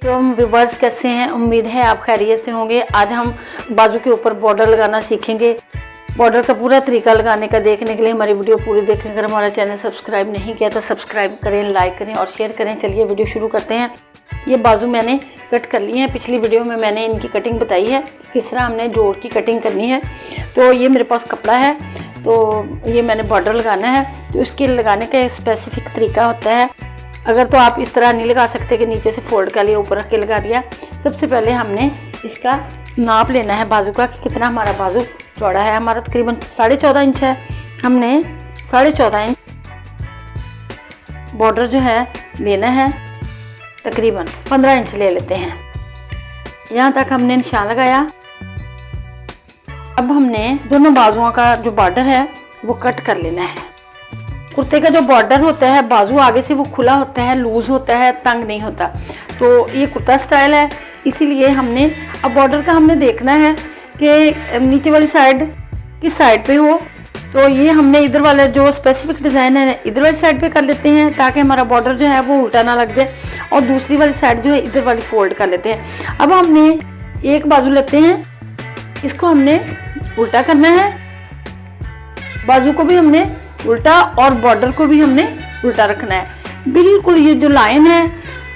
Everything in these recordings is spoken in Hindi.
तो हम व्यूअर्स कैसे हैं, उम्मीद है आप खैरियत से होंगे। आज हम बाजू के ऊपर बॉर्डर लगाना सीखेंगे। बॉर्डर का पूरा तरीका लगाने का देखने के लिए हमारी वीडियो पूरी देखें। अगर हमारा चैनल सब्सक्राइब नहीं किया तो सब्सक्राइब करें, लाइक करें और शेयर करें। चलिए वीडियो शुरू करते हैं। ये बाजू मैंने कट कर लिए हैं। पिछली वीडियो में मैंने इनकी कटिंग बताई है, किस तरह हमने जोड़ की कटिंग करनी है। तो ये मेरे पास कपड़ा है, तो ये मैंने बॉर्डर लगाना है। तो इसके लगाने का एक स्पेसिफिक तरीका होता है। अगर तो आप इस तरह नहीं लगा सकते कि नीचे से फोल्ड कर लिया, ऊपर रख के लगा दिया। सबसे पहले हमने इसका नाप लेना है बाजू का, कि कितना हमारा बाजू चौड़ा है। हमारा तकरीबन 14.5 इंच है। हमने 14.5 इंच बॉर्डर जो है लेना है। तकरीबन 15 इंच ले लेते हैं। यहाँ तक हमने निशान लगाया। अब हमने दोनों बाजुओं का जो बॉर्डर है वो कट कर लेना है। कुर्ते का जो बॉर्डर होता है, बाजू आगे से वो खुला होता है, लूज होता है, तंग नहीं होता। तो ये कुर्ता स्टाइल है, इसीलिए हमने अब बॉर्डर का हमने देखना है कि नीचे वाली साइड किस साइड पे हो। तो ये हमने इधर वाला जो स्पेसिफिक डिज़ाइन है इधर वाली साइड पे कर लेते हैं, ताकि हमारा बॉर्डर जो है वो उल्टा ना लग जाए। और दूसरी वाली साइड जो है इधर वाली फोल्ड कर लेते हैं। अब हमने एक बाजू लेते हैं, इसको हमने उल्टा करना है। बाजू को भी हमने उल्टा और बॉर्डर को भी हमने उल्टा रखना है। बिल्कुल ये जो लाइन है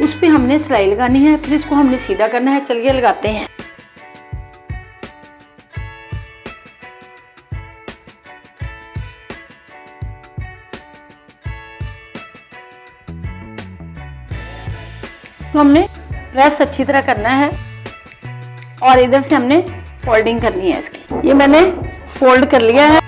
उस पे हमने सिलाई लगानी है, फिर इसको हमने सीधा करना है। चलिए लगाते हैं। तो हमने प्रेस अच्छी तरह करना है और इधर से हमने फोल्डिंग करनी है इसकी। ये मैंने फोल्ड कर लिया है।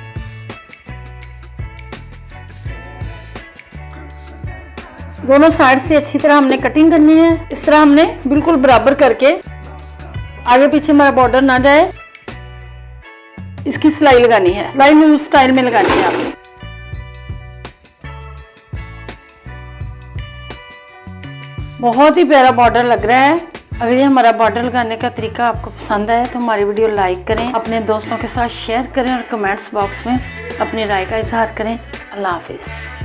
दोनों साइड से अच्छी तरह हमने कटिंग करनी है। इस तरह हमने बिल्कुल बराबर करके, आगे पीछे हमारा बॉर्डर ना जाए, इसकी सिलाई लगानी है। लाइन उस स्टाइल में लगानी है आपने। बहुत ही प्यारा बॉर्डर लग रहा है। अगर ये हमारा बॉर्डर लगाने का तरीका आपको पसंद आए तो हमारी वीडियो लाइक करें, अपने दोस्तों के साथ शेयर करें और कमेंट्स बॉक्स में अपनी राय का इजहार करें। अल्लाह हाफिज़।